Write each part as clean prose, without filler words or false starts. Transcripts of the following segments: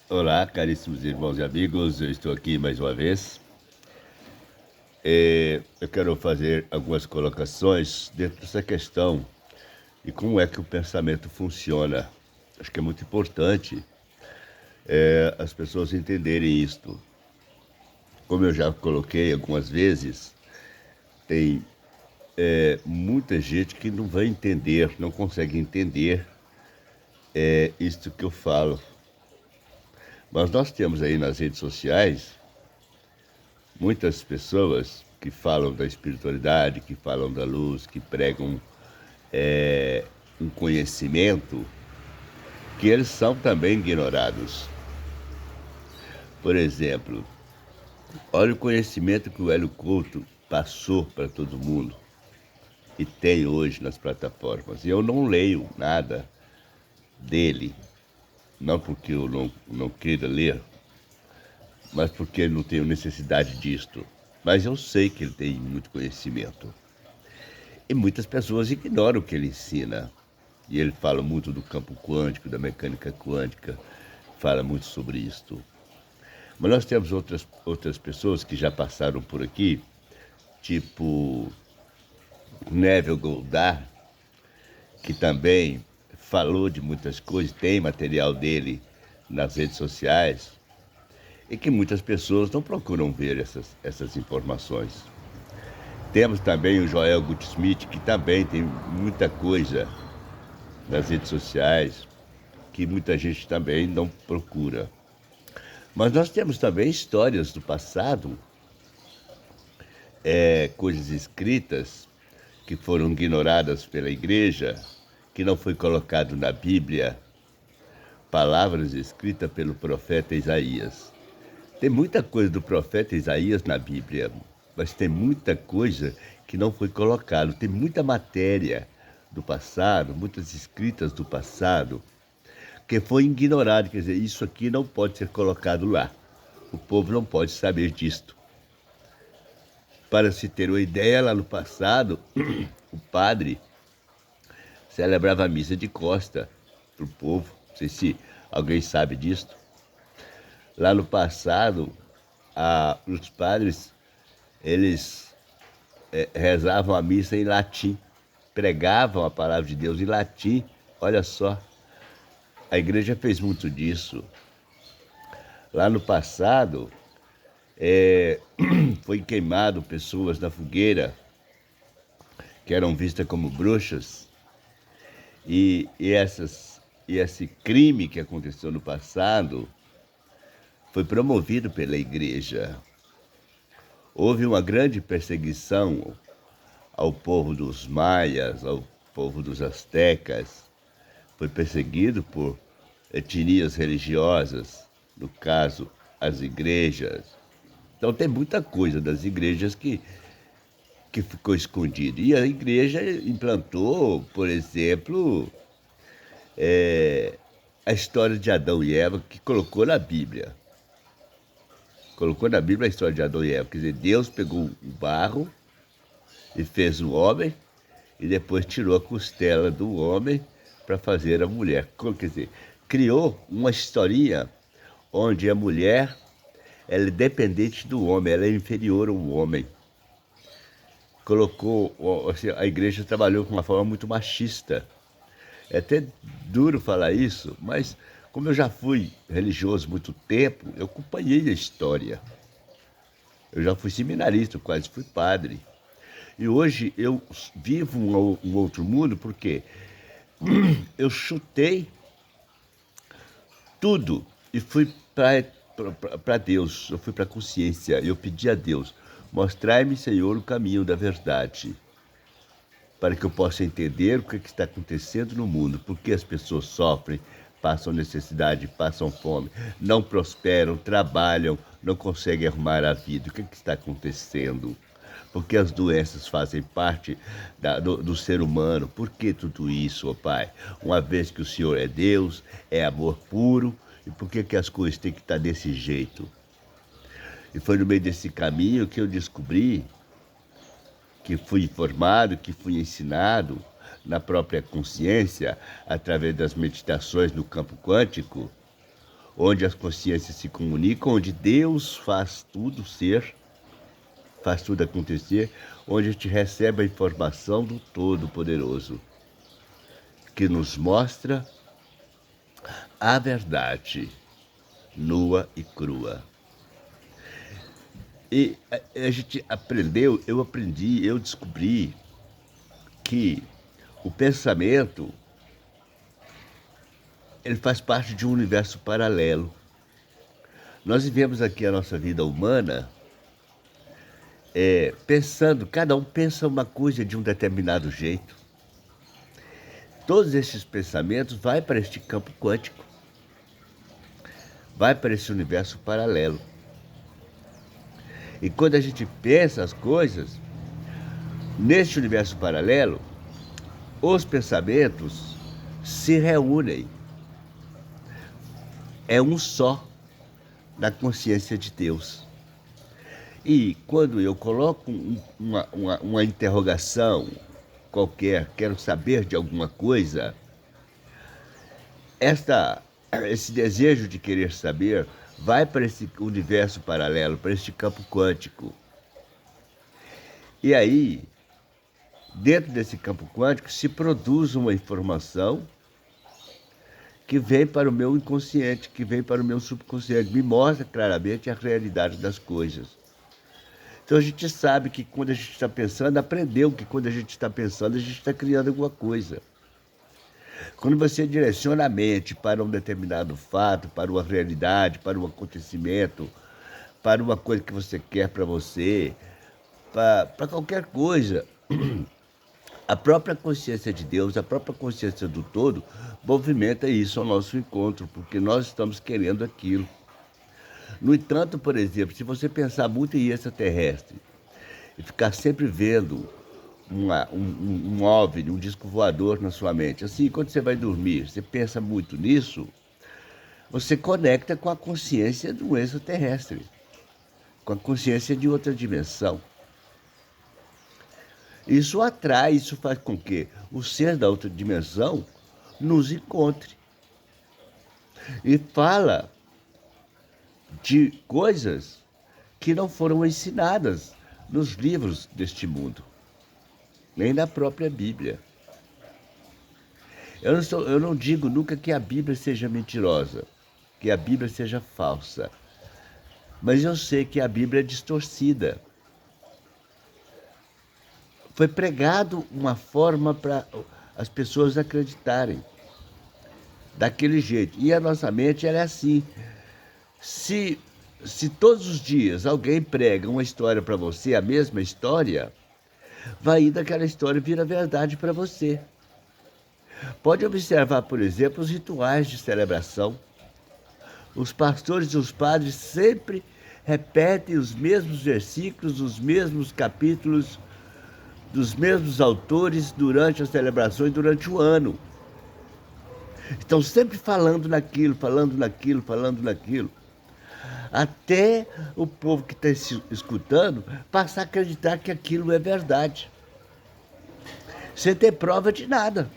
Olá, caríssimos irmãos e amigos, eu estou aqui mais uma vez. Eu quero fazer algumas colocações dentro dessa questão e como é que o pensamento funciona. Acho que é muito importante as pessoas entenderem isto. Como eu já coloquei algumas vezes, tem muita gente que não vai entender, não consegue entender isto que eu falo. Mas nós temos aí nas redes sociais muitas pessoas que falam da espiritualidade, que falam da luz, que pregam um conhecimento que eles são também ignorados. Por exemplo, olha o conhecimento que o Hélio Couto passou para todo mundo e tem hoje nas plataformas. E eu não leio nada dele, não porque eu não queira ler, mas porque eu não tenho necessidade disto. Mas eu sei que ele tem muito conhecimento. E muitas pessoas ignoram o que ele ensina. E ele fala muito do campo quântico, da mecânica quântica, fala muito sobre isto. Mas nós temos outras pessoas que já passaram por aqui, tipo Neville Goddard, que também falou de muitas coisas, tem material dele nas redes sociais, e que muitas pessoas não procuram ver essas informações. Temos também o Joel Goldsmith, que também tem muita coisa nas redes sociais, que muita gente também não procura. Mas nós temos também histórias do passado, coisas escritas que foram ignoradas pela igreja, que não foi colocado na Bíblia, palavras escritas pelo profeta Isaías. Tem muita coisa do profeta Isaías na Bíblia, mas tem muita coisa que não foi colocado. Tem muita matéria do passado, muitas escritas do passado, que foi ignorado. Quer dizer, isso aqui não pode ser colocado lá. O povo não pode saber disto. Para se ter uma ideia, lá no passado, o padre celebrava a missa de costa para o povo. Não sei se alguém sabe disto. Lá no passado, os padres, eles rezavam a missa em latim, pregavam a palavra de Deus em latim. Olha só, a igreja fez muito disso. Lá no passado, foi queimado pessoas na fogueira que eram vistas como bruxas, e esse crime que aconteceu no passado foi promovido pela igreja. Houve uma grande perseguição ao povo dos maias, ao povo dos astecas. Foi perseguido por etnias religiosas, no caso, as igrejas. Então tem muita coisa das igrejas que ficou escondida. E a igreja implantou, por exemplo, a história de Adão e Eva, que colocou na Bíblia. Colocou na Bíblia a história de Adão e Eva. Quer dizer, Deus pegou o barro e fez o homem, e depois tirou a costela do homem para fazer a mulher. Quer dizer, criou uma historinha onde a mulher ela é dependente do homem, ela é inferior ao homem. Colocou, assim, a igreja trabalhou de uma forma muito machista. É até duro falar isso, mas como eu já fui religioso muito tempo, eu acompanhei a história. Eu já fui seminarista, quase fui padre. E hoje eu vivo um outro mundo porque eu chutei tudo e fui para Deus, eu fui para a consciência, eu pedi a Deus, mostrai-me, Senhor, o caminho da verdade, para que eu possa entender o que está acontecendo no mundo, porque as pessoas sofrem, passam necessidade, passam fome, não prosperam, trabalham, não conseguem arrumar a vida. O que está acontecendo? Porque as doenças fazem parte do ser humano. Por que tudo isso, ó Pai? Uma vez que o Senhor é Deus, é amor puro, e por que as coisas têm que estar desse jeito? E foi no meio desse caminho que eu descobri, que fui informado, que fui ensinado na própria consciência, através das meditações no campo quântico, onde as consciências se comunicam, onde Deus faz tudo ser, faz tudo acontecer, onde a gente recebe a informação do Todo-Poderoso, que nos mostra a verdade nua e crua. E a gente aprendeu, eu descobri que o pensamento, ele faz parte de um universo paralelo. Nós vivemos aqui a nossa vida humana pensando, cada um pensa uma coisa de um determinado jeito. Todos esses pensamentos vão para este campo quântico, vai para esse universo paralelo. E quando a gente pensa as coisas, neste universo paralelo, os pensamentos se reúnem. É um só na consciência de Deus. E quando eu coloco uma interrogação qualquer, quero saber de alguma coisa, esse desejo de querer saber vai para esse universo paralelo, para este campo quântico. E aí, dentro desse campo quântico, se produz uma informação que vem para o meu inconsciente, que vem para o meu subconsciente, me mostra claramente a realidade das coisas. Então a gente sabe que quando a gente está pensando, aprendeu que quando a gente está pensando, a gente está criando alguma coisa. Quando você direciona a mente para um determinado fato, para uma realidade, para um acontecimento, para uma coisa que você quer para você, para qualquer coisa, a própria consciência de Deus, a própria consciência do todo, movimenta isso ao nosso encontro, porque nós estamos querendo aquilo. No entanto, por exemplo, se você pensar muito em extraterrestre e ficar sempre vendo um OVNI, um disco voador na sua mente, assim, quando você vai dormir, você pensa muito nisso, você conecta com a consciência do extraterrestre, com a consciência de outra dimensão. Isso atrai, isso faz com que o ser da outra dimensão nos encontre e fala de coisas que não foram ensinadas nos livros deste mundo, nem na própria Bíblia. Eu não digo nunca que a Bíblia seja mentirosa, que a Bíblia seja falsa, mas eu sei que a Bíblia é distorcida. Foi pregado uma forma para as pessoas acreditarem daquele jeito. E a nossa mente ela é assim. Se todos os dias alguém prega uma história para você, a mesma história, vai indo aquela história vira verdade para você. Pode observar, por exemplo, os rituais de celebração. Os pastores e os padres sempre repetem os mesmos versículos, os mesmos capítulos, dos mesmos autores durante as celebrações, durante o ano. Estão sempre falando naquilo, falando naquilo, falando naquilo. Até o povo que está escutando passar a acreditar que aquilo é verdade. Sem ter prova de nada.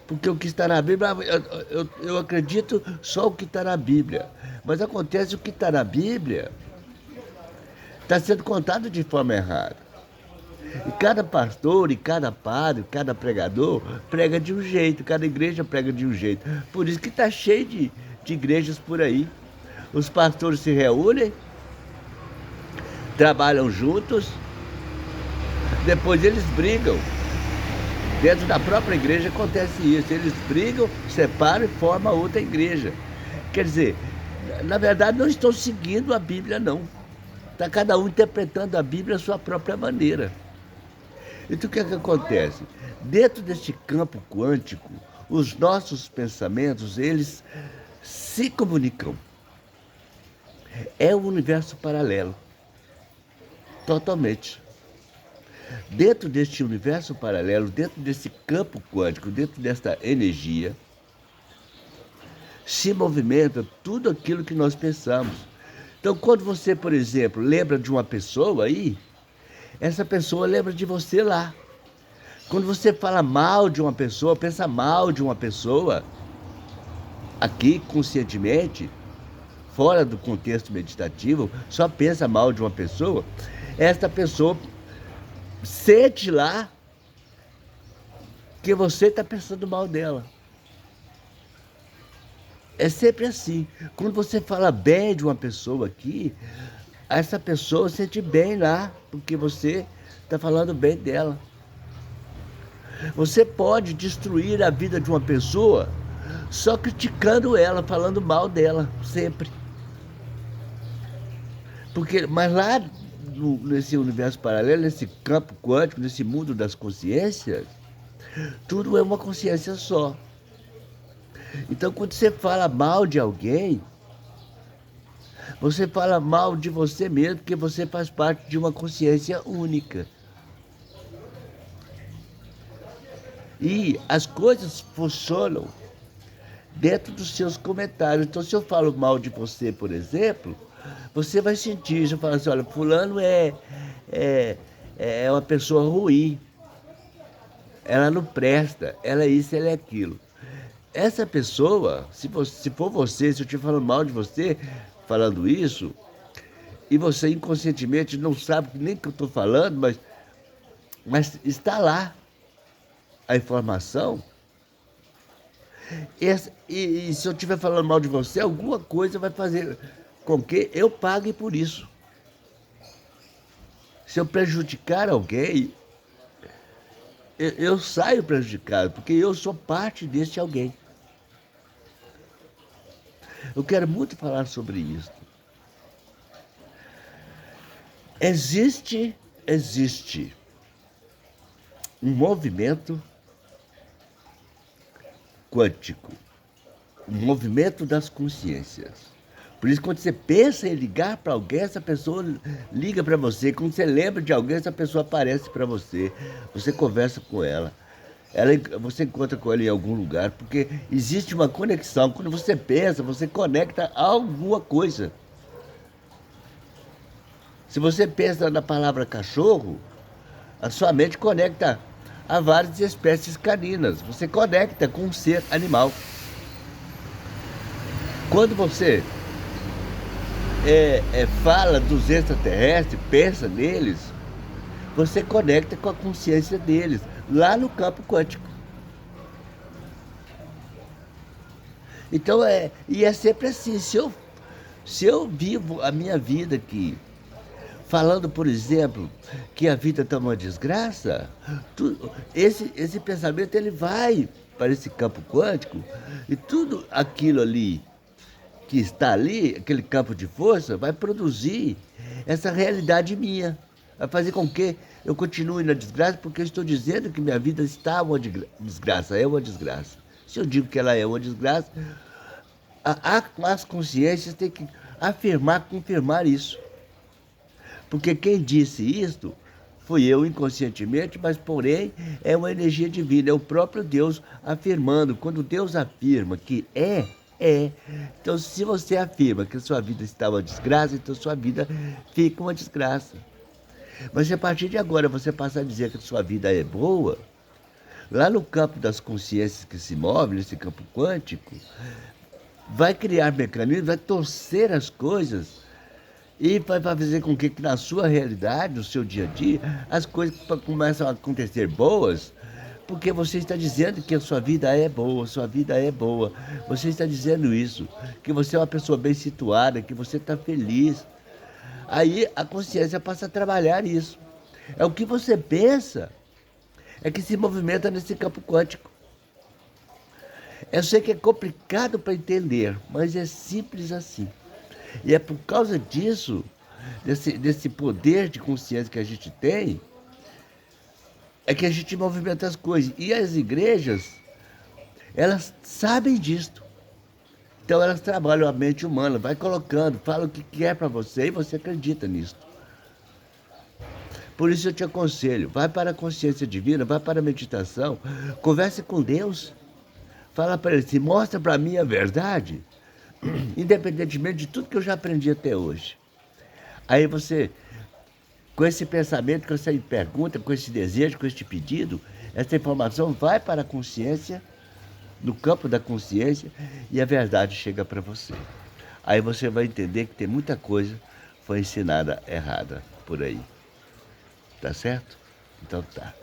Porque o que está na Bíblia, eu acredito só o que está na Bíblia. Mas acontece o que está na Bíblia está sendo contado de forma errada. E cada pastor, e cada padre, cada pregador prega de um jeito, cada igreja prega de um jeito. Por isso que está cheio de igrejas por aí. Os pastores se reúnem, trabalham juntos, depois eles brigam. Dentro da própria igreja acontece isso. Eles brigam, separam e formam outra igreja. Quer dizer, na verdade não estão seguindo a Bíblia, não. Está cada um interpretando a Bíblia à sua própria maneira. Então o que é que acontece? Dentro deste campo quântico, os nossos pensamentos, eles se comunicam. É um universo paralelo. Totalmente. Dentro deste universo paralelo, dentro desse campo quântico, dentro desta energia, se movimenta tudo aquilo que nós pensamos. Então, quando você, por exemplo, lembra de uma pessoa aí, essa pessoa lembra de você lá. Quando você fala mal de uma pessoa, pensa mal de uma pessoa, aqui conscientemente, fora do contexto meditativo, só pensa mal de uma pessoa, esta pessoa sente lá que você está pensando mal dela. É sempre assim. Quando você fala bem de uma pessoa aqui, essa pessoa sente bem lá, porque você está falando bem dela. Você pode destruir a vida de uma pessoa só criticando ela, falando mal dela, sempre. Mas lá nesse universo paralelo, nesse campo quântico, nesse mundo das consciências, tudo é uma consciência só. Então, quando você fala mal de alguém, você fala mal de você mesmo, porque você faz parte de uma consciência única. E as coisas funcionam dentro dos seus comentários. Então, se eu falo mal de você, por exemplo, você vai sentir, se eu falar assim, olha, fulano é uma pessoa ruim, ela não presta, ela é isso, ela é aquilo. Essa pessoa, se for você, se eu estiver falando mal de você, falando isso, e você inconscientemente não sabe nem o que eu estou falando, mas está lá a informação, e se eu estiver falando mal de você, alguma coisa vai fazer com que eu pague por isso. Se eu prejudicar alguém, eu saio prejudicado, porque eu sou parte desse alguém. Eu quero muito falar sobre isso. Existe um movimento quântico, um movimento das consciências. Por isso, quando você pensa em ligar para alguém, essa pessoa liga para você. Quando você lembra de alguém, essa pessoa aparece para você. Você conversa com ela. Você encontra com ela em algum lugar, porque existe uma conexão. Quando você pensa, você conecta a alguma coisa. Se você pensa na palavra cachorro, a sua mente conecta a várias espécies caninas. Você conecta com um ser animal. Quando você fala dos extraterrestres, pensa neles, você conecta com a consciência deles, lá no campo quântico. Então, e é sempre assim, se eu vivo a minha vida aqui, falando, por exemplo, que a vida está uma desgraça, esse pensamento ele vai para esse campo quântico, e tudo aquilo ali que está ali, aquele campo de força, vai produzir essa realidade minha. Vai fazer com que eu continue na desgraça, porque eu estou dizendo que minha vida está uma desgraça, é uma desgraça. Se eu digo que ela é uma desgraça, as consciências têm que afirmar, confirmar isso. Porque quem disse isto fui eu inconscientemente, mas porém é uma energia divina, é o próprio Deus afirmando. Quando Deus afirma que é. Então, se você afirma que a sua vida está uma desgraça, então sua vida fica uma desgraça. Mas se a partir de agora você passar a dizer que a sua vida é boa, lá no campo das consciências que se movem, nesse campo quântico, vai criar mecanismos, vai torcer as coisas e vai fazer com que na sua realidade, no seu dia a dia, as coisas começam a acontecer boas, porque você está dizendo que a sua vida é boa, sua vida é boa. Você está dizendo isso, que você é uma pessoa bem situada, que você está feliz. Aí a consciência passa a trabalhar isso. É o que você pensa, é que se movimenta nesse campo quântico. Eu sei que é complicado para entender, mas é simples assim. E é por causa disso, desse poder de consciência que a gente tem, é que a gente movimenta as coisas. E as igrejas, elas sabem disso. Então elas trabalham a mente humana, vai colocando, fala o que quer para você e você acredita nisso. Por isso eu te aconselho, vai para a consciência divina, vai para a meditação, converse com Deus. Fala para ele assim, mostra para mim a verdade, independentemente de tudo que eu já aprendi até hoje. Aí você, com esse pensamento, com essa pergunta, com esse desejo, com esse pedido, essa informação vai para a consciência no campo da consciência e a verdade chega para você. Aí você vai entender que tem muita coisa que foi ensinada errada por aí. Tá certo? Então tá.